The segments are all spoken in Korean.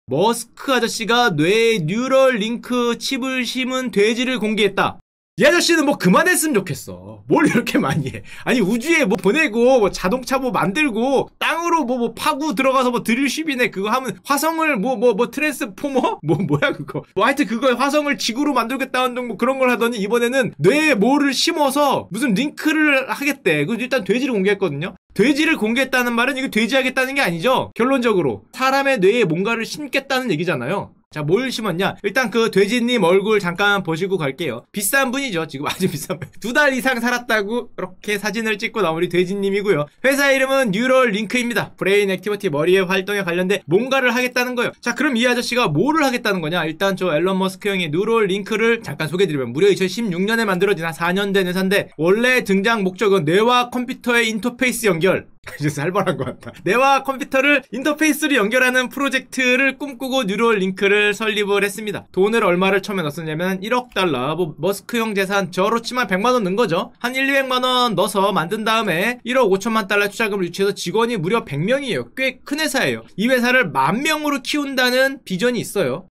머스크 아저씨가 뇌에 뉴럴 링크 칩을 심은 돼지를 공개했다. 이 아저씨는 뭐 그만했으면 좋겠어. 뭘 이렇게 많이 해. 아니 우주에 뭐 보내고 뭐 자동차 뭐 만들고 땅으로 뭐 파고 들어가서 뭐 드릴쉽이네 그거 하면 화성을 뭐 트랜스포머? 뭐야 그거. 뭐 하여튼 그거 화성을 지구로 만들겠다는 등 뭐 그런 걸 하더니 이번에는 뇌에 뭐를 심어서 무슨 링크를 하겠대. 그 일단 돼지를 공개했거든요. 돼지를 공개했다는 말은 이거 돼지하겠다는 게 아니죠. 결론적으로 사람의 뇌에 뭔가를 심겠다는 얘기잖아요. 자, 뭘 심었냐? 일단 그 돼지님 얼굴 잠깐 보시고 갈게요. 비싼 분이죠. 지금 아주 비싼 분. 2달 이상 살았다고 이렇게 사진을 찍고 나온 우리 돼지님이고요. 회사 이름은 뉴럴 링크입니다. 브레인 액티비티 머리의 활동에 관련된 뭔가를 하겠다는 거예요. 자, 그럼 이 아저씨가 뭐를 하겠다는 거냐? 일단 저 앨런 머스크 형의 뉴럴 링크를 잠깐 소개해드리면 무려 2016년에 만들어진 한 4년 된 회사인데 원래 등장 목적은 뇌와 컴퓨터의 인터페이스 연결. 이제 살벌한 것 같다. 뇌와 컴퓨터를 인터페이스로 연결하는 프로젝트를 꿈꾸고 뉴럴 링크를 설립을 했습니다. 돈을 얼마를 처음에 넣었냐면 1억 달러, 뭐 머스크 형 재산 저로 치면 100만 원 넣은 거죠. 한 200만 원 넣어서 만든 다음에 1억 5천만 달러 투자금을 유치해서 직원이 무려 100명이에요. 꽤 큰 회사예요. 이 회사를 10,000명으로 키운다는 비전이 있어요.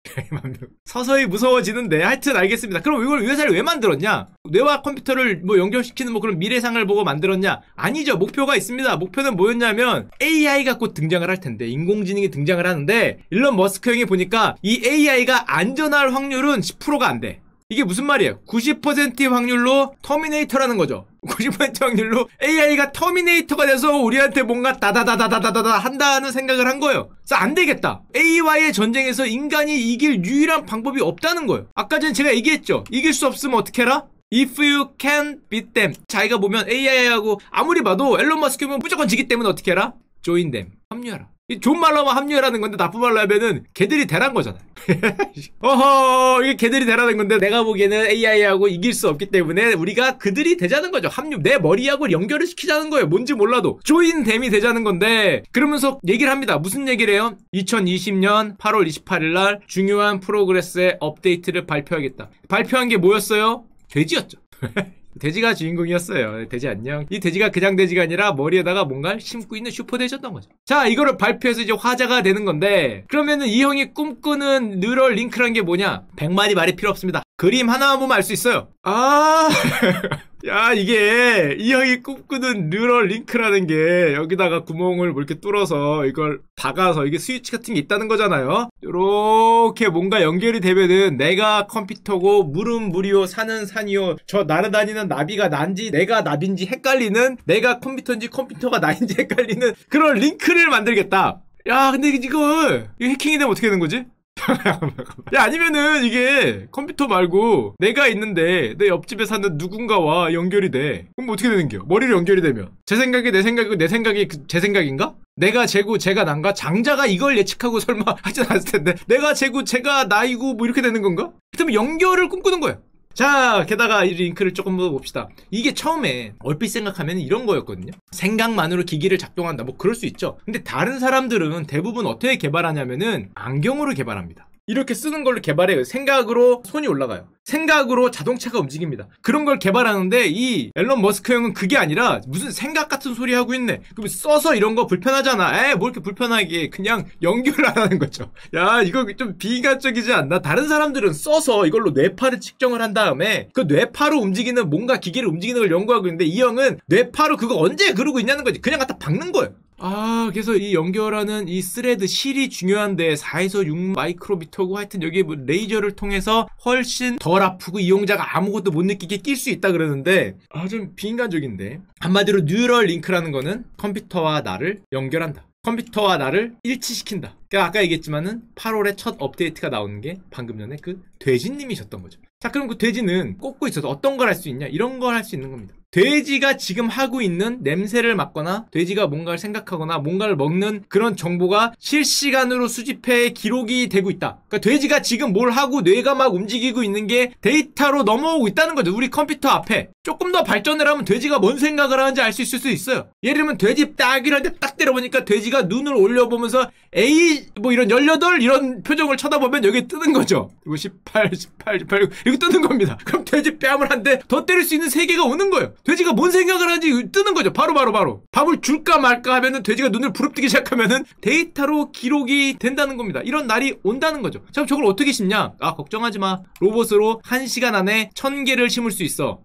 서서히 무서워지는데 하여튼 알겠습니다. 그럼 이걸 이 회사를 왜 만들었냐? 뇌와 컴퓨터를 뭐 연결시키는 뭐 그런 미래상을 보고 만들었냐? 아니죠. 목표가 있습니다. 목표는 뭐였냐면 AI가 곧 등장을 할 텐데 인공지능이 등장을 하는데 일론 머스크 형이 보니까 이 AI가 안전할 확률은 10%가 안 돼. 이게 무슨 말이에요? 90%의 확률로 터미네이터라는 거죠. 90% 확률로 AI가 터미네이터가 돼서 우리한테 뭔가 다다다다다다다 한다는 생각을 한 거예요. 그래서 안 되겠다. AI와의 전쟁에서 인간이 이길 유일한 방법이 없다는 거예요. 아까 전에 제가 얘기했죠. 이길 수 없으면 어떻게 해라? If you can beat them. 자기가 보면 AI하고 아무리 봐도 앨런 머스크면 무조건 지기 때문에 어떻게 해라? Join them. 합류하라. 좋은 말로 하면 합류하라는 건데 나쁜 말로 하면은 걔들이 되란 거잖아. 어허, 이게 걔들이 되라는 건데 내가 보기에는 AI하고 이길 수 없기 때문에 우리가 그들이 되자는 거죠. 합류. 내 머리하고 연결을 시키자는 거예요. 뭔지 몰라도. 조인 댐이 되자는 건데 그러면서 얘기를 합니다. 무슨 얘기를 해요? 2020년 8월 28일 날 중요한 프로그레스의 업데이트를 발표하겠다. 발표한 게 뭐였어요? 돼지였죠. 돼지가 주인공이었어요. 돼지 안녕. 이 돼지가 그냥 돼지가 아니라 머리에다가 뭔가를 심고 있는 슈퍼돼지였던 거죠. 자, 이거를 발표해서 이제 화제가 되는 건데 그러면은 이 형이 꿈꾸는 뉴럴 링크라는 게 뭐냐? 100마디 말이 필요 없습니다. 그림 하나만 보면 알 수 있어요. 야, 이게 이 형이 꿈꾸는 뉴럴 링크라는 게 여기다가 구멍을 뭐 이렇게 뚫어서 이걸 박아서 이게 스위치 같은 게 있다는 거잖아요. 요렇게 뭔가 연결이 되면은 내가 컴퓨터고 물은 물이요 산은 산이요 저 날아다니는 나비가 난지 내가 나비인지 헷갈리는 내가 컴퓨터인지 컴퓨터가 나인지 헷갈리는 그런 링크를 만들겠다. 야, 근데 이거 해킹이 되면 어떻게 되는 거지? 야, 아니면은 이게 컴퓨터 말고 내가 있는데 내 옆집에 사는 누군가와 연결이 돼. 그럼 어떻게 되는 거야? 머리로 연결이 되면 제 생각이 내 생각이고 내 생각이 제 생각인가? 내가 쟤고 쟤가 난가? 장자가 이걸 예측하고 설마 하진 않았을 텐데 내가 쟤고 쟤가 나이고 뭐 이렇게 되는 건가? 그러면 연결을 꿈꾸는 거야. 자, 게다가 이 링크를 조금 더 봅시다. 이게 처음에 얼핏 생각하면 이런 거였거든요. 생각만으로 기기를 작동한다. 뭐 그럴 수 있죠. 근데 다른 사람들은 대부분 어떻게 개발하냐면은 안경으로 개발합니다. 이렇게 쓰는 걸로 개발해요. 생각으로 손이 올라가요. 생각으로 자동차가 움직입니다. 그런 걸 개발하는데 이 앨런 머스크 형은 그게 아니라 무슨 생각 같은 소리 하고 있네. 그럼 써서 이런 거 불편하잖아. 뭐 이렇게 불편하게 그냥 연결을 안 하는 거죠. 야, 이거 좀 비인간적이지 않나? 다른 사람들은 써서 이걸로 뇌파를 측정을 한 다음에 그 뇌파로 움직이는 뭔가 기계를 움직이는 걸 연구하고 있는데 이 형은 뇌파로 그거 언제 그러고 있냐는 거지. 그냥 갖다 박는 거예요. 그래서 이 연결하는 이 스레드 실이 중요한데 4에서 6 마이크로미터고 하여튼 여기 뭐 레이저를 통해서 훨씬 덜 아프고 이용자가 아무것도 못 느끼게 낄 수 있다 그러는데 좀 비인간적인데 한마디로 뉴럴 링크라는 거는 컴퓨터와 나를 연결한다. 컴퓨터와 나를 일치시킨다. 그러니까 아까 얘기했지만은 8월에 첫 업데이트가 나오는 게 방금 전에 그 돼지님이셨던 거죠. 자, 그럼 그 돼지는 꽂고 있어서 어떤 걸 할 수 있냐? 이런 걸 할 수 있는 겁니다. 돼지가 지금 하고 있는 냄새를 맡거나 돼지가 뭔가를 생각하거나 뭔가를 먹는 그런 정보가 실시간으로 수집해 기록이 되고 있다. 그러니까 돼지가 지금 뭘 하고 뇌가 막 움직이고 있는 게 데이터로 넘어오고 있다는 거죠. 우리 컴퓨터 앞에. 조금 더 발전을 하면 돼지가 뭔 생각을 하는지 알 수 있을 수 있어요. 예를 들면 돼지 딱 이런데 딱 때려보니까 돼지가 눈을 올려보면서 A 뭐 이런 18 이런 표정을 쳐다보면 여기 뜨는 거죠. 이거 18 이거 뜨는 겁니다. 그럼 돼지 뺨을 한 대 더 때릴 수 있는 세계가 오는 거예요. 돼지가 뭔 생각을 하는지 뜨는 거죠. 바로. 밥을 줄까 말까 하면은 돼지가 눈을 부릅뜨기 시작하면은 데이터로 기록이 된다는 겁니다. 이런 날이 온다는 거죠. 자, 저걸 어떻게 심냐? 아, 걱정하지 마. 로봇으로 1시간 안에 1000개를 심을 수 있어.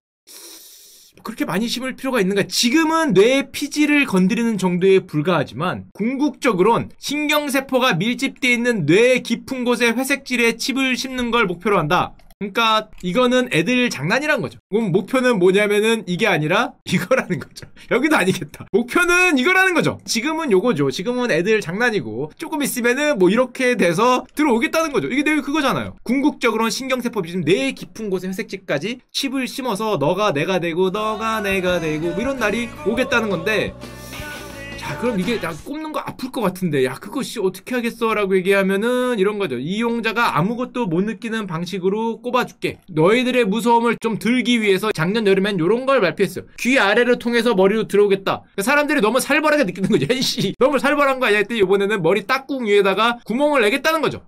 그렇게 많이 심을 필요가 있는가? 지금은 뇌의 피지를 건드리는 정도에 불과하지만 궁극적으론 신경세포가 밀집되어 있는 뇌의 깊은 곳에 회색질의 칩을 심는 걸 목표로 한다. 그러니까 이거는 애들 장난이란 거죠. 그럼 목표는 뭐냐면은 이게 아니라 이거라는 거죠. 여기도 아니겠다. 목표는 이거라는 거죠. 지금은 요거죠. 지금은 애들 장난이고 조금 있으면은 뭐 이렇게 돼서 들어오겠다는 거죠. 이게 뇌 그거잖아요. 궁극적으로는 신경세포 지금 뇌 깊은 곳에 회색질까지 칩을 심어서 너가 내가 되고 너가 내가 되고 뭐 이런 날이 오겠다는 건데, 자, 그럼 이게 나 꼽는 거 아플 것 같은데, 야, 그거 어떻게 하겠어? 라고 얘기하면은 이런 거죠. 이용자가 아무것도 못 느끼는 방식으로 꼽아줄게. 너희들의 무서움을 좀 들기 위해서 작년 여름엔 요런 걸 발표했어요. 귀 아래를 통해서 머리로 들어오겠다. 사람들이 너무 살벌하게 느끼는 거죠. 에이씨, 너무 살벌한 거 아니야? 했더니 이번에는 머리 딱꿍 위에다가 구멍을 내겠다는 거죠.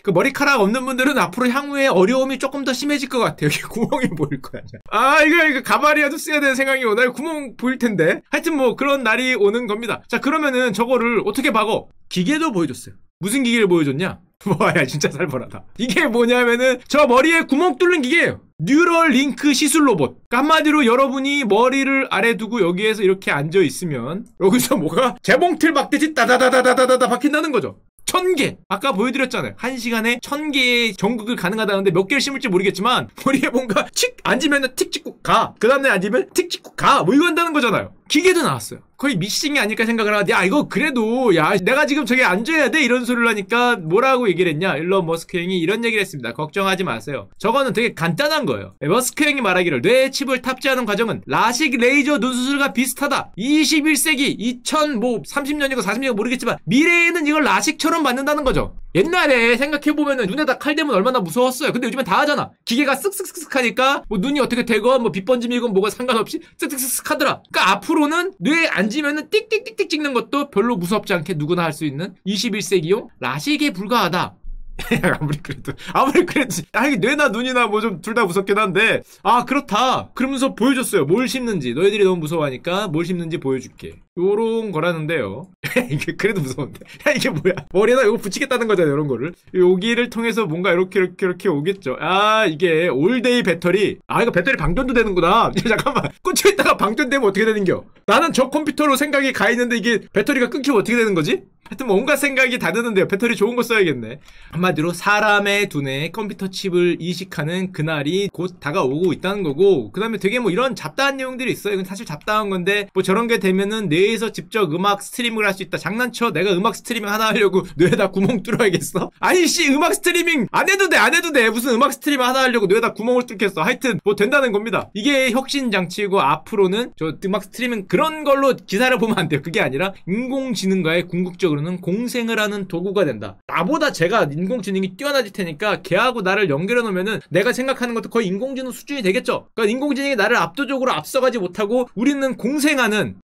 그 머리카락 없는 분들은 앞으로 향후에 어려움이 조금 더 심해질 것 같아요. 여기 구멍이 보일 거야. 아, 이거 가발이라도 써야 되는 생각이 오나요? 구멍 보일 텐데. 하여튼 뭐 그런 날이 오는 겁니다. 자, 그러면은 저거를 어떻게 박어? 기계도 보여줬어요. 무슨 기계를 보여줬냐? 와야 진짜 살벌하다. 이게 뭐냐면은 저 머리에 구멍 뚫는 기계예요. 뉴럴 링크 시술 로봇. 그러니까 한마디로 여러분이 머리를 아래 두고 여기에서 이렇게 앉아 있으면 여기서 뭐가 재봉틀 박듯이 따다다다다다다 박힌다는 거죠. 1000개! 아까 보여드렸잖아요. 1시간에 1000개의 전극을 가능하다는데 몇 개를 심을지 모르겠지만 머리에 뭔가 칙! 앉으면 틱 찍고 가! 그 다음에 앉으면 틱 찍고 가! 뭐 이거 한다는 거잖아요. 기계도 나왔어요. 거의 미싱이 아닐까 생각을 하는데, 야, 이거 그래도 야, 내가 지금 저기 앉아야 돼? 이런 소리를 하니까 뭐라고 얘기를 했냐? 일론 머스크 형이 이런 얘기를 했습니다. 걱정하지 마세요. 저거는 되게 간단한 거예요. 머스크 형이 말하기를 뇌에 칩을 탑재하는 과정은 라식 레이저 눈수술과 비슷하다. 21세기 2030년이고 40년이고 모르겠지만 미래에는 이걸 라식처럼 만든다는 거죠. 옛날에 생각해보면은 눈에다 칼 대면 얼마나 무서웠어요. 근데 요즘엔 다 하잖아. 기계가 쓱쓱쓱쓱 하니까 뭐 눈이 어떻게 되건 뭐 빛 번짐이건 뭐가 상관없이 쓱쓱쓱쓱 하더라. 그러니까 앞으로는 뇌에 앉으면은 띡띡띡띡 찍는 것도 별로 무섭지 않게 누구나 할 수 있는 21세기용 라식에 불과하다. 아무리 그래도 아니 뇌나 눈이나 뭐 좀 둘 다 무섭긴 한데, 아, 그렇다 그러면서 보여줬어요. 뭘 심는지. 너희들이 너무 무서워하니까 뭘 심는지 보여줄게. 요런 거라는데요. 이게 그래도 무서운데, 야, 이게 뭐야? 머리에다 이거 붙이겠다는 거잖아요. 이런 거를 여기를 통해서 뭔가 이렇게 오겠죠. 아, 이게 올데이 배터리. 아, 이거 배터리 방전도 되는구나. 잠깐만, 꽂혀있다가 방전되면 어떻게 되는겨? 나는 저 컴퓨터로 생각이 가 있는데 이게 배터리가 끊기면 어떻게 되는 거지? 하여튼 뭐 온갖 생각이 다 드는데요. 배터리 좋은 거 써야겠네. 한마디로 사람의 두뇌에 컴퓨터 칩을 이식하는 그날이 곧 다가오고 있다는 거고, 그 다음에 되게 뭐 이런 잡다한 내용들이 있어요. 이건 사실 잡다한 건데, 뭐 저런 게 되면은 뇌에서 직접 음악 스트리밍을 할 수 있다. 장난쳐? 내가 음악 스트리밍 하나 하려고 뇌에다 구멍 뚫어야겠어? 아니 씨, 음악 스트리밍 안 해도 돼. 무슨 음악 스트리밍 하나 하려고 뇌에다 구멍을 뚫겠어? 하여튼 뭐 된다는 겁니다. 이게 혁신 장치고, 앞으로는 저 음악 스트리밍 그런 걸로 기사를 보면 안 돼요. 그게 아니라 인공지능과의 궁극적으로는 공생을 하는 도구가 된다. 나보다 제가 인공지능이 뛰어나질 테니까 걔하고 나를 연결해 놓으면은 내가 생각하는 것도 거의 인공지능 수준이 되겠죠. 그러니까 인공지능이 나를 압도적으로 앞서가지 못하고 우리는 공생하는,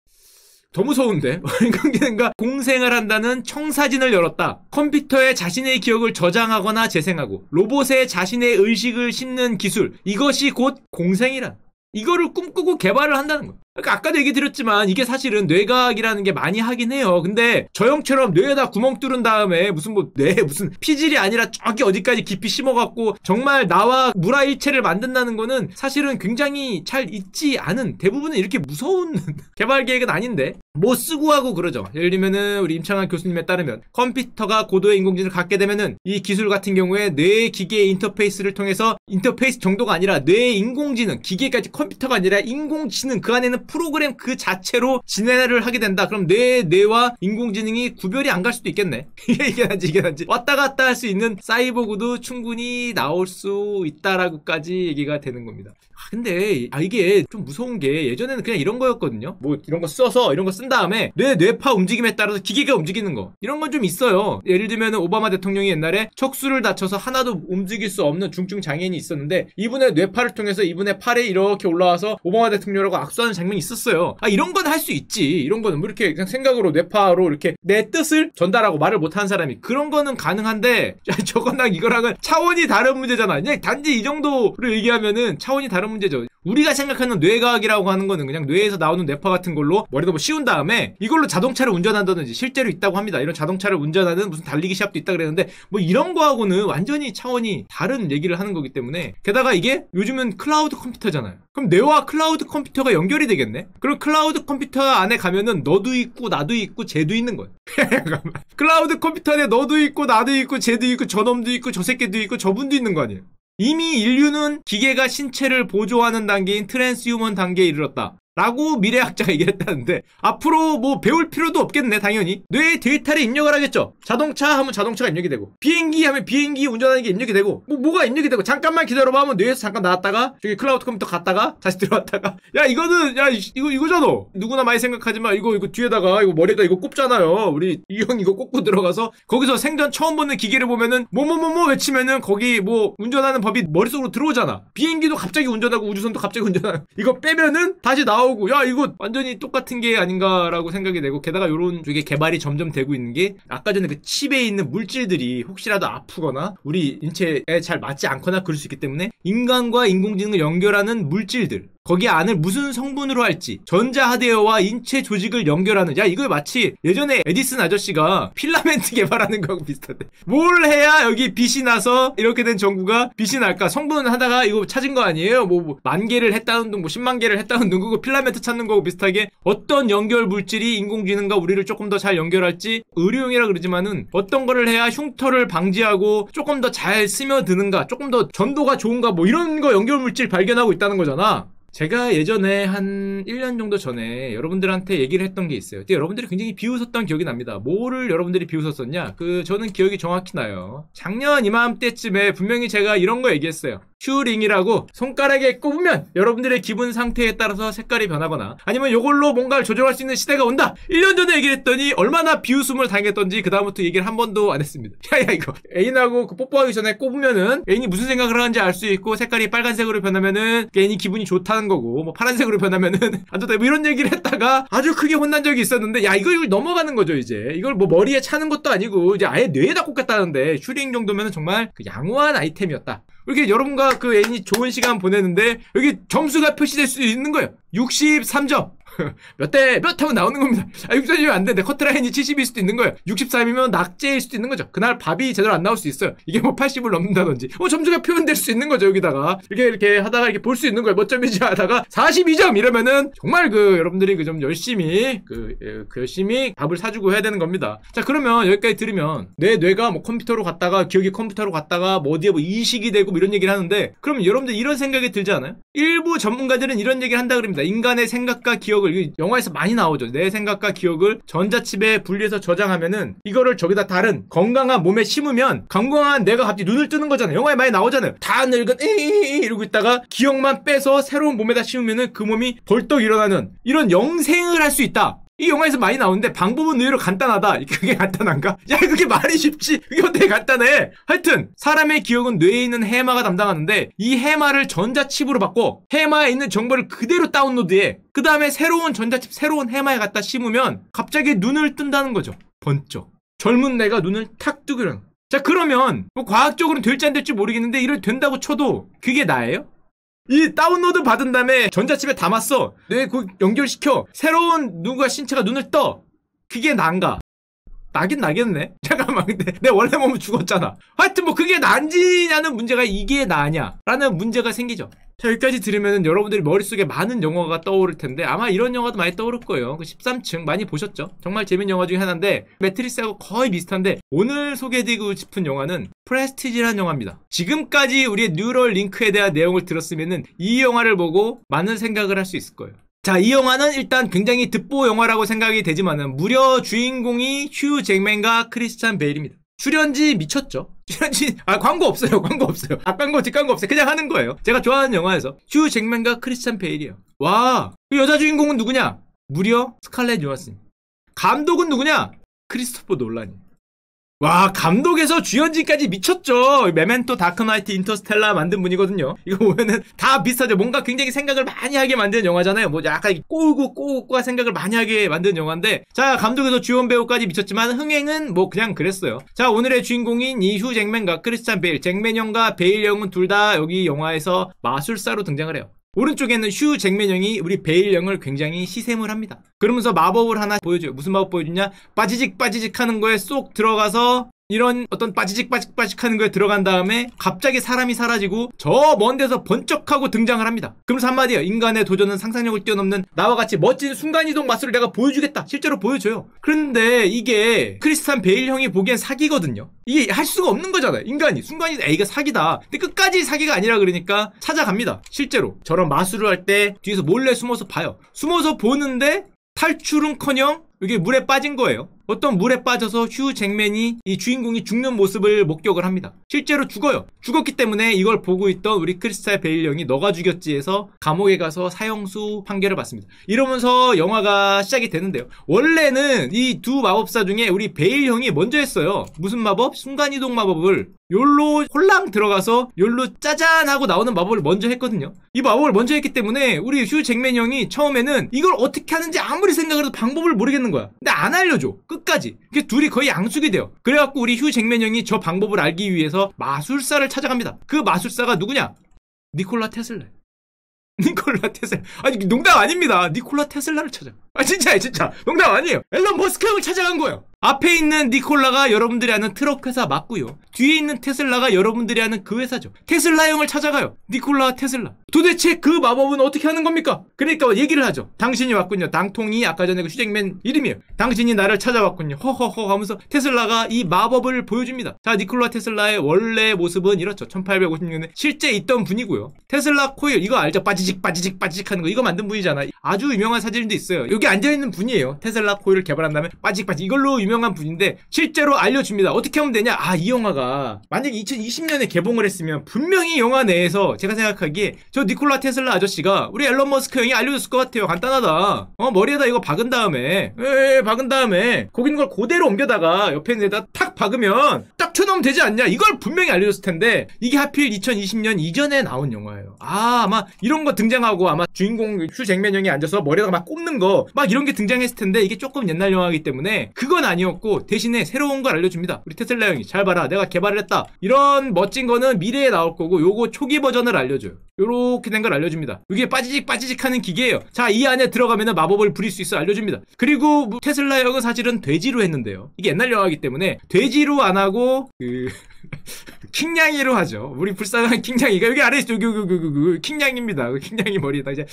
더 무서운데? 인공지능과 공생을 한다는 청사진을 열었다. 컴퓨터에 자신의 기억을 저장하거나 재생하고 로봇에 자신의 의식을 심는 기술, 이것이 곧 공생이란, 이거를 꿈꾸고 개발을 한다는 거예요. 그러니까 아까도 얘기 드렸지만 이게 사실은 뇌과학이라는 게 많이 하긴 해요. 근데 저 형처럼 뇌에다 구멍 뚫은 다음에 무슨 뭐 뇌에 무슨 피질이 아니라 저기 어디까지 깊이 심어갖고 정말 나와 무라일체를 만든다는 거는 사실은 굉장히 잘 있지 않은, 대부분은 이렇게 무서운 개발 계획은 아닌데 뭐 쓰고 하고 그러죠. 예를 들면은 우리 임창환 교수님에 따르면 컴퓨터가 고도의 인공지능을 갖게 되면은 이 기술 같은 경우에 뇌 기계 인터페이스를 통해서, 인터페이스 정도가 아니라 뇌 인공지능, 기계까지 컴퓨터가 아니라 인공지능, 그 안에는 프로그램 그 자체로 진행을 하게 된다. 그럼 뇌와 인공지능이 구별이 안 갈 수도 있겠네. 이게 난지 왔다 갔다 할 수 있는 사이보그도 충분히 나올 수 있다라고까지 얘기가 되는 겁니다. 근데 이게 좀 무서운 게, 예전에는 그냥 이런 거였거든요. 뭐 이런 거 써서 이런 거 쓴 다음에 뇌파 움직임에 따라서 기계가 움직이는 거, 이런 건 좀 있어요. 예를 들면 오바마 대통령이 옛날에 척수를 다쳐서 하나도 움직일 수 없는 중증 장애인이 있었는데 이분의 뇌파를 통해서 이분의 팔에 이렇게 올라와서 오바마 대통령하고 악수하는 장면이 있었어요. 아, 이런 건 할 수 있지. 이런 거는 뭐 이렇게 그냥 생각으로 뇌파로 이렇게 내 뜻을 전달하고 말을 못하는 사람이, 그런 거는 가능한데 저거랑 이거랑은 차원이 다른 문제잖아. 그냥 단지 이 정도로 얘기하면은 차원이 다른 이런 문제죠. 우리가 생각하는 뇌과학이라고 하는 거는 그냥 뇌에서 나오는 뇌파 같은 걸로 머리도 뭐 씌운 다음에 이걸로 자동차를 운전한다든지 실제로 있다고 합니다. 이런 자동차를 운전하는 무슨 달리기 시합도 있다 그랬는데 뭐 이런 거하고는 완전히 차원이 다른 얘기를 하는 거기 때문에 게다가 이게 요즘은 클라우드 컴퓨터잖아요. 그럼 뇌와 클라우드 컴퓨터가 연결이 되겠네? 그럼 클라우드 컴퓨터 안에 가면은 너도 있고 나도 있고 쟤도 있는 거야. 클라우드 컴퓨터 안에 너도 있고 나도 있고 쟤도 있고 저놈도 있고 저 새끼도 있고 저분도 있는 거 아니에요. 이미 인류는 기계가 신체를 보조하는 단계인 트랜스휴먼 단계에 이르렀다 라고 미래학자가 얘기를 했다는데 앞으로 뭐 배울 필요도 없겠네. 당연히 뇌에 데이터를 입력을 하겠죠. 자동차 하면 자동차가 입력이 되고 비행기 하면 비행기 운전하는 게 입력이 되고 뭐가 입력이 되고 잠깐만 기다려봐 하면 뇌에서 잠깐 나왔다가 저기 클라우드 컴퓨터 갔다가 다시 들어왔다가 야 이거는 야 이거잖아. 누구나 많이 생각하지만 이거 뒤에다가 이거 머리에다 이거 꼽잖아요. 우리 이 형 이거 꼽고 들어가서 거기서 생전 처음 보는 기계를 보면은 뭐뭐뭐뭐 외치면은 거기 뭐 운전하는 법이 머릿속으로 들어오잖아. 비행기도 갑자기 운전하고 우주선도 갑자기 운전하고 이거 빼면은 다시 나오고 야 이거 완전히 똑같은 게 아닌가라고 생각이 되고 게다가 요런 쪽에 개발이 점점 되고 있는 게 아까 전에 그 칩에 있는 물질들이 혹시라도 아프거나 우리 인체에 잘 맞지 않거나 그럴 수 있기 때문에 인간과 인공지능을 연결하는 물질들 거기 안을 무슨 성분으로 할지 전자하드웨어와 인체 조직을 연결하는 야 이거 마치 예전에 에디슨 아저씨가 필라멘트 개발하는 거하고 비슷한데 뭘 해야 여기 빛이 나서 이렇게 된 전구가 빛이 날까 성분 하다가 이거 찾은 거 아니에요? 뭐 10,000개를 했다는 둥 뭐 100,000개를 했다는 둥 그거 필라멘트 찾는 거하고 비슷하게 어떤 연결 물질이 인공지능과 우리를 조금 더 잘 연결할지 의료용이라 그러지만은 어떤 거를 해야 흉터를 방지하고 조금 더 잘 스며드는가 조금 더 전도가 좋은가 뭐 이런 거 연결 물질 발견하고 있다는 거잖아. 제가 예전에 한 1년 정도 전에 여러분들한테 얘기를 했던 게 있어요. 근데 여러분들이 굉장히 비웃었던 기억이 납니다. 뭐를 여러분들이 비웃었었냐? 저는 기억이 정확히 나요. 작년 이맘때쯤에 분명히 제가 이런 거 얘기했어요. 슈링이라고 손가락에 꼽으면 여러분들의 기분 상태에 따라서 색깔이 변하거나 아니면 이걸로 뭔가를 조절할 수 있는 시대가 온다. 1년 전에 얘기를 했더니 얼마나 비웃음을 당했던지 그 다음부터 얘기를 한 번도 안 했습니다. 야 이거 애인하고 뽀뽀하기 전에 꼽으면은 애인이 무슨 생각을 하는지 알 수 있고 색깔이 빨간색으로 변하면은 애인이 기분이 좋다는 거고 뭐 파란색으로 변하면은 안 좋다 뭐 이런 얘기를 했다가 아주 크게 혼난 적이 있었는데 야 이걸 넘어가는 거죠. 이제 이걸 뭐 머리에 차는 것도 아니고 이제 아예 뇌에다 꽂겠다는데 슈링 정도면은 정말 그 양호한 아이템이었다. 이렇게 여러분과 그 애인이 좋은 시간 보내는데 여기 점수가 표시될 수 있는 거예요. 63점. 몇 하면 나오는 겁니다. 63이면 안 되는데 커트라인이 70일 수도 있는 거예요. 63이면 낙제일 수도 있는 거죠. 그날 밥이 제대로 안 나올 수 있어요. 이게 뭐 80을 넘는다든지 점수가 표현될 수 있는 거죠. 여기다가 이렇게 하다가 이렇게 볼 수 있는 거예요. 몇 점이지 하다가 42점 이러면은 정말 여러분들이 좀 열심히 열심히 밥을 사주고 해야 되는 겁니다. 자 그러면 여기까지 들으면 내 뇌가 뭐 컴퓨터로 갔다가 기억이 컴퓨터로 갔다가 뭐 어디에 뭐 이식이 되고 뭐 이런 얘기를 하는데 그럼 여러분들 이런 생각이 들지 않아요? 일부 전문가들은 이런 얘기를 한다 그럽니다. 인간의 생각과 기억을 영화에서 많이 나오죠. 내 생각과 기억을 전자칩에 분리해서 저장하면은 이거를 저기다 다른 건강한 몸에 심으면 건강한 내가 갑자기 눈을 뜨는 거잖아요. 영화에 많이 나오잖아요. 다 늙은 이러고 있다가 기억만 빼서 새로운 몸에다 심으면은 그 몸이 벌떡 일어나는 이런 영생을 할 수 있다. 이 영화에서 많이 나오는데 방법은 의외로 간단하다. 그게 간단한가? 야 그게 말이 쉽지. 그게 어떻게 간단해. 하여튼 사람의 기억은 뇌에 있는 해마가 담당하는데 이 해마를 전자칩으로 바꿔 해마에 있는 정보를 그대로 다운로드해. 그 다음에 새로운 전자칩 새로운 해마에 갖다 심으면 갑자기 눈을 뜬다는 거죠. 번쩍. 젊은 내가 눈을 탁 뜨고 일어나. 자 그러면 뭐 과학적으로는 될지 안 될지 모르겠는데 이럴 된다고 쳐도 그게 나예요? 이 다운로드 받은 다음에 전자칩에 담았어. 뇌 연결시켜. 새로운 누가 신체가 눈을 떠. 그게 난가? 나긴 나겠네. 잠깐만 근데 내 원래 몸은 죽었잖아. 하여튼 뭐 그게 난지냐는 문제가 이게 나냐 라는 문제가 생기죠. 자 여기까지 들으면 여러분들이 머릿속에 많은 영화가 떠오를 텐데 아마 이런 영화도 많이 떠오를 거예요. 그 13층 많이 보셨죠? 정말 재밌는 영화 중에 하나인데 매트리스하고 거의 비슷한데 오늘 소개해드리고 싶은 영화는 프레스티지라는 영화입니다. 지금까지 우리의 뉴럴 링크에 대한 내용을 들었으면 이 영화를 보고 많은 생각을 할 수 있을 거예요. 자, 이 영화는 일단 굉장히 듣보 영화라고 생각이 되지만은 무려 주인공이 휴 잭맨과 크리스찬 베일입니다. 출연지 미쳤죠? 광고 없어요. 광고 없어요. 앞광고, 뒷광고 없어요. 그냥 하는 거예요. 제가 좋아하는 영화에서 휴 잭맨과 크리스찬 베일이에요. 와, 그 여자 주인공은 누구냐? 무려 스칼렛 요한슨. 감독은 누구냐? 크리스토퍼 놀란이. 와 감독에서 주연진까지 미쳤죠. 메멘토, 다크나이트, 인터스텔라 만든 분이거든요. 이거 보면은 다 비슷하죠. 뭔가 굉장히 생각을 많이 하게 만드는 영화잖아요. 뭐 약간 꼬우고 생각을 많이 하게 만드는 영화인데 자 감독에서 주연 배우까지 미쳤지만 흥행은 뭐 그냥 그랬어요. 자 오늘의 주인공인 이 휴 잭맨과 크리스찬 베일, 잭맨 형과 베일 형은 둘 다 여기 영화에서 마술사로 등장을 해요. 오른쪽에는 휴 잭맨 형이 우리 베일 형을 굉장히 시샘을 합니다. 그러면서 마법을 하나 보여줘요. 무슨 마법 보여주냐? 빠지직 하는 거에 쏙 들어가서 이런 어떤 빠지직 하는 거에 들어간 다음에 갑자기 사람이 사라지고 저 먼 데서 번쩍하고 등장을 합니다. 그러면서 한마디예요. 인간의 도전은 상상력을 뛰어넘는 나와 같이 멋진 순간이동 마술을 내가 보여주겠다. 실제로 보여줘요. 그런데 이게 크리스찬 베일 형이 보기엔 사기거든요. 이게 할 수가 없는 거잖아요. 인간이 순간이동 이거 사기다. 근데 끝까지 사기가 아니라 그러니까 찾아갑니다. 실제로 저런 마술을 할 때 뒤에서 몰래 숨어서 봐요. 숨어서 보는데 탈출은커녕 이게 물에 빠진 거예요. 어떤 물에 빠져서 휴 잭맨이 이 주인공이 죽는 모습을 목격을 합니다. 실제로 죽어요. 죽었기 때문에 이걸 보고 있던 우리 크리스탈 베일 형이 너가 죽였지 해서 감옥에 가서 사형수 판결을 받습니다. 이러면서 영화가 시작이 되는데요. 원래는 이 두 마법사 중에 우리 베일 형이 먼저 했어요. 무슨 마법? 순간이동 마법을 욜로 홀랑 들어가서 욜로 짜잔 하고 나오는 마법을 먼저 했거든요. 이 마법을 먼저 했기 때문에 우리 휴 잭맨 형이 처음에는 이걸 어떻게 하는지 아무리 생각을 해도 방법을 모르겠는 거야. 근데 안 알려줘. 끝까지. 그게 둘이 거의 양숙이 돼요. 그래갖고 우리 휴 잭맨 형이 저 방법을 알기 위해서 마술사를 찾아갑니다. 그 마술사가 누구냐? 니콜라 테슬라. 니콜라 테슬라. 아니 농담 아닙니다. 니콜라 테슬라를 찾아. 아 진짜예요 진짜. 농담 아니에요. 앨런 머스크 형을 찾아간 거예요. 앞에 있는 니콜라가 여러분들이 아는 트럭 회사 맞고요. 뒤에 있는 테슬라가 여러분들이 아는 그 회사죠. 테슬라 형을 찾아가요. 니콜라 테슬라. 도대체 그 마법은 어떻게 하는 겁니까? 그러니까 얘기를 하죠. 당신이 왔군요. 당통이 아까 전에 그 휴잭맨 이름이에요. 당신이 나를 찾아왔군요. 허허허 하면서 테슬라가 이 마법을 보여줍니다. 자, 니콜라 테슬라의 원래 모습은 이렇죠. 1856년에 실제 있던 분이고요. 테슬라 코일 이거 알죠? 빠지직 하는 거 이거 만든 분이잖아. 아주 유명한 사진도 있어요. 여기 앉아있는 분이에요. 테슬라 코일을 개발한 다음에 빠지직 이걸로 유명한 분인데 실제로 알려줍니다. 어떻게 하면 되냐? 아, 이 영화가 만약에 2020년에 개봉을 했으면 분명히 영화 내에서 제가 생각하기에 저 니콜라 테슬라 아저씨가 우리 앨런 머스크 형이 알려줬을 것 같아요. 간단하다. 머리에다 이거 박은 다음에 거기 있는 걸 그대로 옮겨다가 옆에 있는 데다 탁 박으면 딱 튀어나오면 되지 않냐? 이걸 분명히 알려줬을 텐데 이게 하필 2020년 이전에 나온 영화예요. 아, 아마 이런 거 등장하고 아마 주인공 휴 잭맨 형이 앉아서 머리에다가 막 꼽는 거 막 이런 게 등장했을 텐데 이게 조금 옛날 영화이기 때문에 그건 아니었고 대신에 새로운 걸 알려줍니다. 우리 테슬라 형이 잘 봐라. 내가 개발을 했다. 이런 멋진 거는 미래에 나올 거고 요거 초기 버전을 알려줘요. 요렇게 된 걸 알려줍니다. 이게 빠지직 하는 기계예요. 자, 이 안에 들어가면 마법을 부릴 수 있어 알려줍니다. 그리고 테슬라 형은 사실은 돼지로 했는데요. 이게 옛날 영화이기 때문에 돼지로 안 하고 킹냥이로 하죠. 우리 불쌍한 킹냥이가 여기 아래에 있어. 킹냥입니다. 킹냥이 머리에다 이제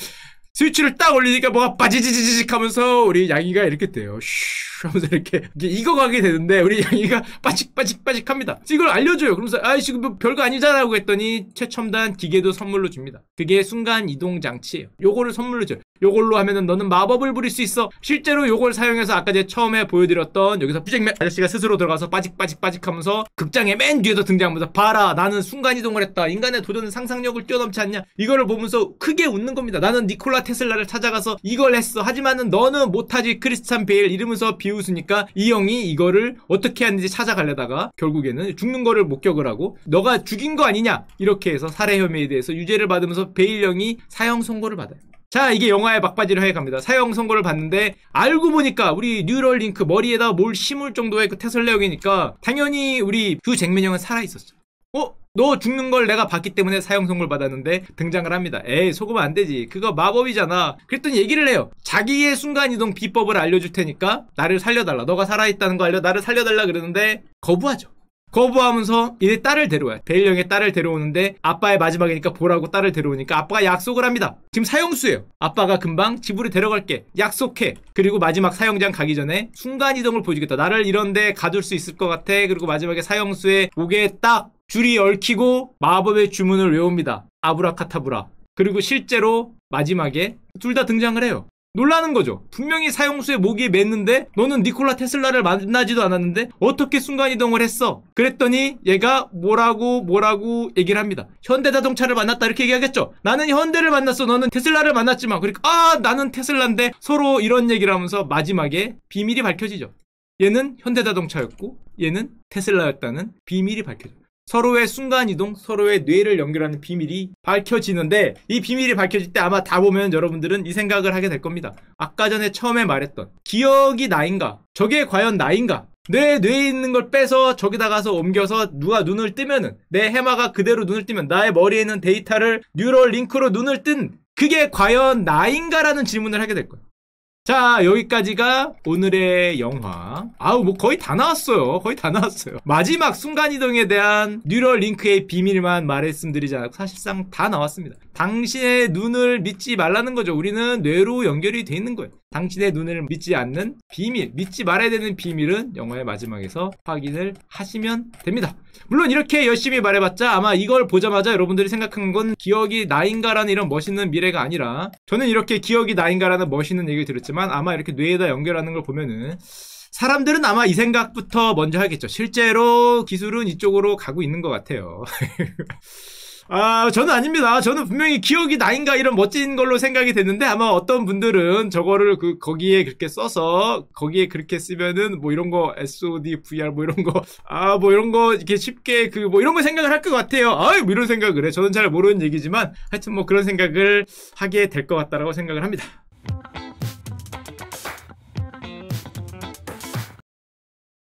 스위치를 딱 올리니까 뭐가 빠지지지직 하면서 우리 양이가 이렇게 돼요. 슈 하면서 이렇게 익어가게 되는데 우리 양이가 빠직 합니다. 이걸 알려줘요. 그러면서 아이씨 뭐 별거 아니잖아 고 했더니 최첨단 기계도 선물로 줍니다. 그게 순간 이동 장치예요. 요거를 선물로 줘요. 요걸로 하면은 너는 마법을 부릴 수 있어. 실제로 요걸 사용해서 아까 제가 처음에 보여드렸던 여기서 휴잭맨 아저씨가 스스로 들어가서 빠직 하면서 극장의 맨 뒤에서 등장하면서 봐라 나는 순간이동을 했다. 인간의 도전은 상상력을 뛰어넘지 않냐. 이거를 보면서 크게 웃는 겁니다. 나는 니콜라 테슬라를 찾아가서 이걸 했어. 하지만은 너는 못하지 크리스찬 베일 이러면서 비웃으니까 이 형이 이거를 어떻게 하는지 찾아가려다가 결국에는 죽는 거를 목격을 하고 너가 죽인 거 아니냐 이렇게 해서 살해 혐의에 대해서 유죄를 받으면서 베일 형이 사형 선고를 받아요. 자, 이게 영화의 막바지를 해갑니다. 사형 선고를 받는데 알고 보니까 우리 뉴럴링크 머리에다 뭘 심을 정도의 그 테슬라 형이니까 당연히 우리 휴 잭맨 형은 살아있었죠. 너 죽는 걸 내가 봤기 때문에 사형 선고를 받았는데 등장을 합니다. 에이 속으면 안 되지. 그거 마법이잖아. 그랬더니 얘기를 해요. 자기의 순간이동 비법을 알려줄 테니까 나를 살려달라. 너가 살아있다는 거 나를 살려달라 그러는데 거부하죠. 거부하면서 얘 딸을 데려와요. 베일 형의 딸을 데려오는데 아빠의 마지막이니까 보라고 딸을 데려오니까 아빠가 약속을 합니다. 지금 사형수예요. 아빠가 금방 집으로 데려갈게. 약속해. 그리고 마지막 사형장 가기 전에 순간이동을 보여주겠다. 나를 이런데 가둘 수 있을 것 같아. 그리고 마지막에 사형수의 목에 딱 줄이 얽히고 마법의 주문을 외웁니다. 아브라카타브라. 그리고 실제로 마지막에 둘 다 등장을 해요. 놀라는 거죠. 분명히 사형수의 목이 맸는데 너는 니콜라 테슬라를 만나지도 않았는데 어떻게 순간이동을 했어? 그랬더니 얘가 뭐라고 얘기를 합니다. 현대자동차를 만났다 이렇게 얘기하겠죠. 나는 현대를 만났어. 너는 테슬라를 만났지만 그러니까 나는 테슬라인데 서로 이런 얘기를 하면서 마지막에 비밀이 밝혀지죠. 얘는 현대자동차였고 얘는 테슬라였다는 비밀이 밝혀져요. 서로의 순간이동, 서로의 뇌를 연결하는 비밀이 밝혀지는데 이 비밀이 밝혀질 때 아마 다 보면 여러분들은 이 생각을 하게 될 겁니다. 아까 전에 처음에 말했던 기억이 나인가? 저게 과연 나인가? 내 뇌에 있는 걸 빼서 저기다 가서 옮겨서 누가 눈을 뜨면은 내 해마가 그대로 눈을 뜨면 나의 머리에 있는 데이터를 뉴럴 링크로 눈을 뜬 그게 과연 나인가라는 질문을 하게 될 거예요. 자, 여기까지가 오늘의 영화. 아우, 뭐 거의 다 나왔어요. 거의 다 나왔어요. 마지막 순간이동에 대한 뉴럴링크의 비밀만 말씀드리지 않고 사실상 다 나왔습니다. 당신의 눈을 믿지 말라는 거죠. 우리는 뇌로 연결이 돼 있는 거예요. 당신의 눈을 믿지 않는 비밀, 믿지 말아야 되는 비밀은 영화의 마지막에서 확인을 하시면 됩니다. 물론 이렇게 열심히 말해봤자 아마 이걸 보자마자 여러분들이 생각한 건 기억이 나인가라는 이런 멋있는 미래가 아니라, 저는 이렇게 기억이 나인가라는 멋있는 얘기를 들었지만 아마 이렇게 뇌에다 연결하는 걸 보면은 사람들은 아마 이 생각부터 먼저 하겠죠. 실제로 기술은 이쪽으로 가고 있는 것 같아요. 아, 저는 아닙니다. 저는 분명히 기억이 나인가 이런 멋진 걸로 생각이 됐는데, 아마 어떤 분들은 저거를 거기에 그렇게 써서, 거기에 그렇게 쓰면은 뭐 이런 거, SOD, VR 뭐 이런 거, 뭐 이런 거 이렇게 쉽게 뭐 이런 거 생각을 할 것 같아요. 뭐 이런 생각을 해. 저는 잘 모르는 얘기지만, 하여튼 뭐 그런 생각을 하게 될 것 같다라고 생각을 합니다.